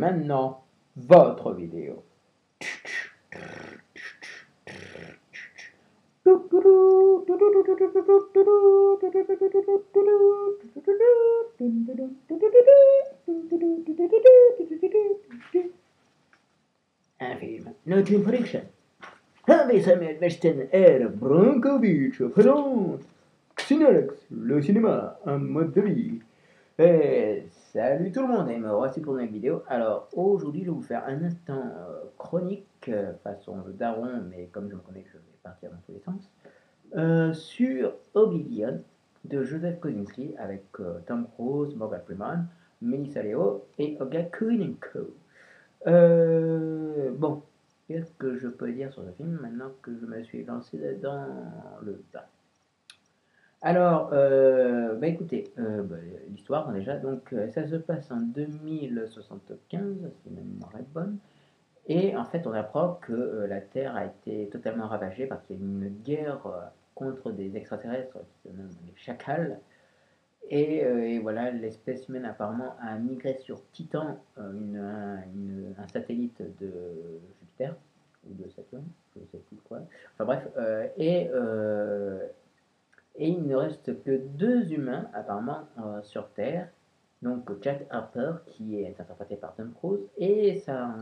Maintenant, votre vidéo. Un film, Notting Production. Harvey Samuel Weston R. Brankovic présente Cinélex, le cinéma, un mode de vie. Salut tout le monde et me voici pour une nouvelle vidéo. Alors aujourd'hui je vais vous faire un instant chronique façon le daron, mais comme je me connais je vais partir dans tous les sens, sur Oblivion de Joseph Kosinski avec Tom Cruise, Morgan Freeman, Melissa Leo et Olga Kurylenko. Bon, qu'est-ce que je peux dire sur ce film maintenant que je me suis lancé dans le tas? Alors, écoutez, l'histoire déjà, donc ça se passe en 2075, si ma mémoire est bonne, et en fait on apprend que la Terre a été totalement ravagée parce qu'il y a eu une guerre contre des extraterrestres qui se nomment les Chacals, et voilà, l'espèce humaine apparemment a migré sur Titan, un satellite de Jupiter, ou de Saturne, je ne sais plus quoi, enfin bref, et il ne reste que deux humains apparemment sur Terre, donc Jack Harper qui est interprété par Tom Cruise et sa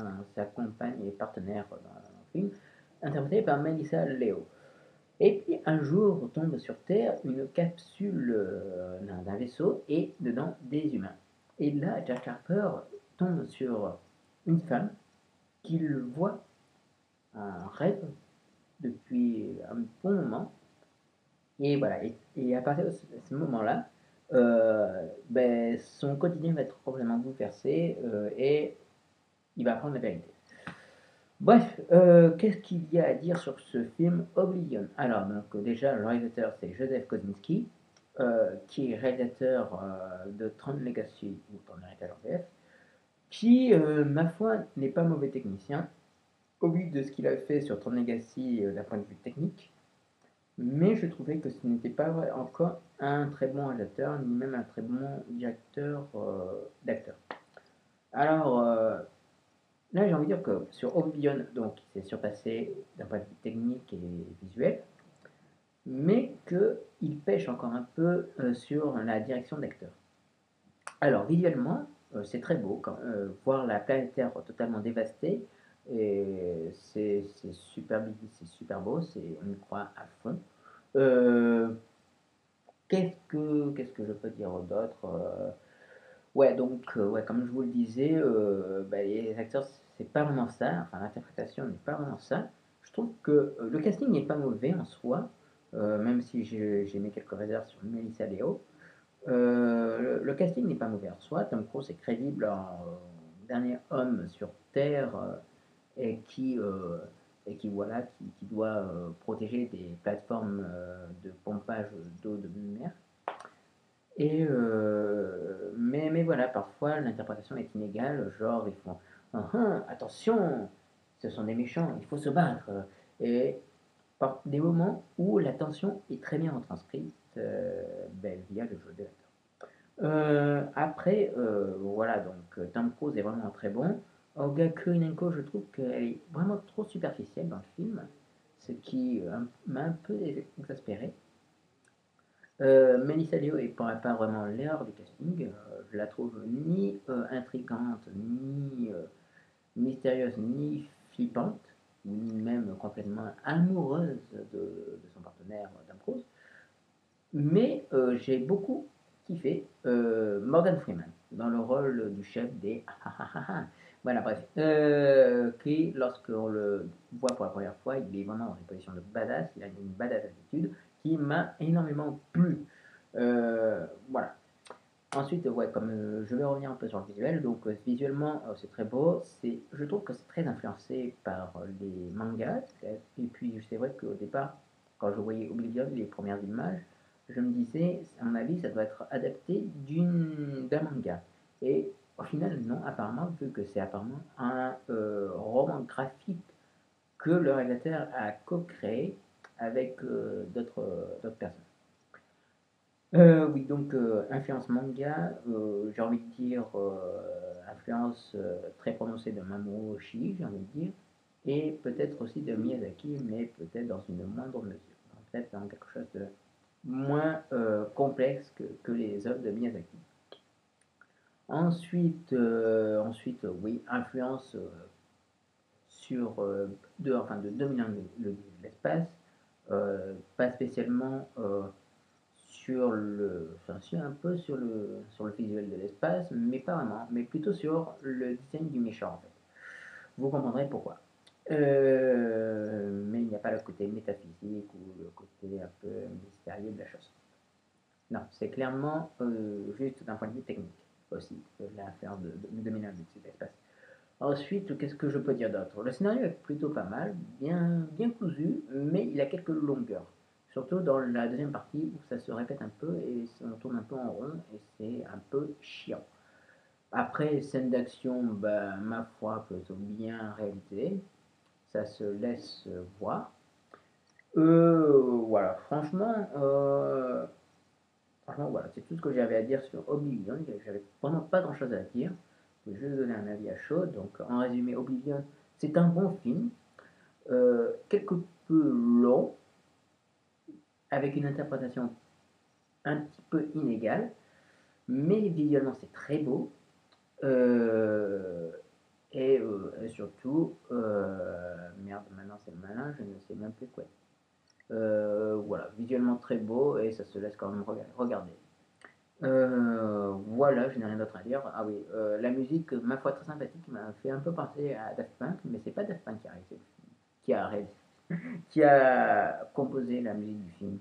compagne et partenaire dans le film, interprétée par Melissa Leo. Et puis un jour tombe sur Terre une capsule d'un vaisseau et dedans des humains. Et là Jack Harper tombe sur une femme qu'il voit en rêve depuis un bon moment. Et voilà, et à partir de ce moment-là, son quotidien va être complètement bouleversé et il va apprendre la vérité. Bref, qu'est-ce qu'il y a à dire sur ce film Oblivion? Alors, donc, déjà, le réalisateur c'est Joseph Kosinski, qui est réalisateur de Tron Legacy, ou Tron Héritage en VF, qui, ma foi, n'est pas mauvais technicien, au vu de ce qu'il a fait sur Tron Legacy d'un point de vue technique. Mais je trouvais que ce n'était pas encore un très bon réalisateur, ni même un très bon directeur d'acteurs. Alors, là, j'ai envie de dire que sur Oblivion, donc, il s'est surpassé d'un point de vue technique et visuel, mais qu'il pêche encore un peu sur la direction d'acteurs. Alors, visuellement, c'est très beau, voir la planète Terre totalement dévastée, et c'est super beau, on y croit à fond. Qu'est-ce que je peux dire d'autre? Ouais, donc, ouais, comme je vous le disais, les acteurs, c'est pas vraiment ça, enfin, l'interprétation n'est pas vraiment ça. Je trouve que le casting n'est pas mauvais en soi, même si j'ai mis quelques réserves sur Melissa Leo. Le casting n'est pas mauvais en soi. Tom Cruise est crédible en dernier homme sur Terre et qui voilà, qui doit protéger des plateformes de pompage d'eau de mer. Mais voilà, parfois l'interprétation est inégale, genre ils font attention, ce sont des méchants, il faut se battre. Et par des moments où la tension est très bien retranscrite via le jeu de l'acteur. Après, voilà, donc Tom Cruise est vraiment très bon. Olga Kurylenko, je trouve qu'elle est vraiment trop superficielle dans le film, ce qui m'a un peu exaspéré. Melissa Leo n'est pas vraiment l'heure du casting. Je la trouve ni intrigante, ni mystérieuse, ni flippante, ni même complètement amoureuse de son partenaire Tom Cruise. Mais j'ai beaucoup kiffé Morgan Freeman dans le rôle du chef des voilà, bref, qui, lorsqu'on le voit pour la première fois, il est vraiment dans une position de badass, il a une badass attitude qui m'a énormément plu. Voilà. Ensuite, ouais, comme je vais revenir un peu sur le visuel, donc visuellement c'est très beau, je trouve que c'est très influencé par les mangas, et puis c'est vrai qu'au départ, quand je voyais Oblivion, les premières images, je me disais, à mon avis, ça doit être adapté d'un manga. Et au final, non, apparemment, vu que c'est apparemment un roman graphique que le réalisateur a co-créé avec d'autres personnes. Oui, donc influence manga, j'ai envie de dire influence très prononcée de Mamoru Oshii, j'ai envie de dire, et peut-être aussi de Miyazaki, mais peut-être dans une moindre mesure. Peut-être dans quelque chose de moins complexe que les œuvres de Miyazaki. Ensuite, oui, influence sur enfin, de 2001 de l'espace, pas spécialement sur enfin, un peu sur le visuel de l'espace, mais pas vraiment, mais plutôt sur le design du méchant en fait. Vous comprendrez pourquoi. Mais il n'y a pas le côté métaphysique ou le côté un peu mystérieux de la chose. Non, c'est clairement juste d'un point de vue technique aussi, l'affaire de 2001 de l'espace. Ensuite, qu'est-ce que je peux dire d'autre? Le scénario est plutôt pas mal, bien cousu, mais il a quelques longueurs. Surtout dans la deuxième partie où ça se répète un peu et on tourne un peu en rond et c'est un peu chiant. Après, scène d'action, bah, ma foi, plutôt bien réalisée. Ça se laisse voir. Voilà, franchement, voilà, c'est tout ce que j'avais à dire sur Oblivion. J'avais vraiment pas grand chose à dire. Je vais juste donner un avis à chaud. Donc, en résumé, Oblivion, c'est un bon film, quelque peu long, avec une interprétation un petit peu inégale, mais visuellement c'est très beau. Euh, et surtout, merde, maintenant c'est le malin, je ne sais même plus quoi. Voilà, visuellement très beau et ça se laisse quand même regarder. Voilà, je n'ai rien d'autre à dire. Ah oui, la musique, ma foi, très sympathique, m'a fait un peu penser à Daft Punk, mais c'est pas Daft Punk qui a, réalisé- qui a composé la musique du film.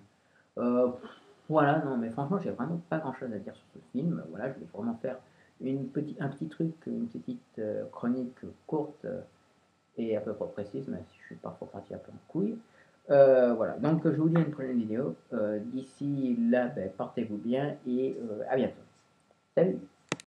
Voilà, non, mais franchement, j'ai vraiment pas grand-chose à dire sur ce film. Voilà, je voulais vraiment faire un petit truc, une petite chronique courte et à peu près précise, même si je suis parfois parti un peu en couille. Voilà, donc je vous dis à une prochaine vidéo. D'ici là, ben, portez-vous bien et à bientôt. Salut!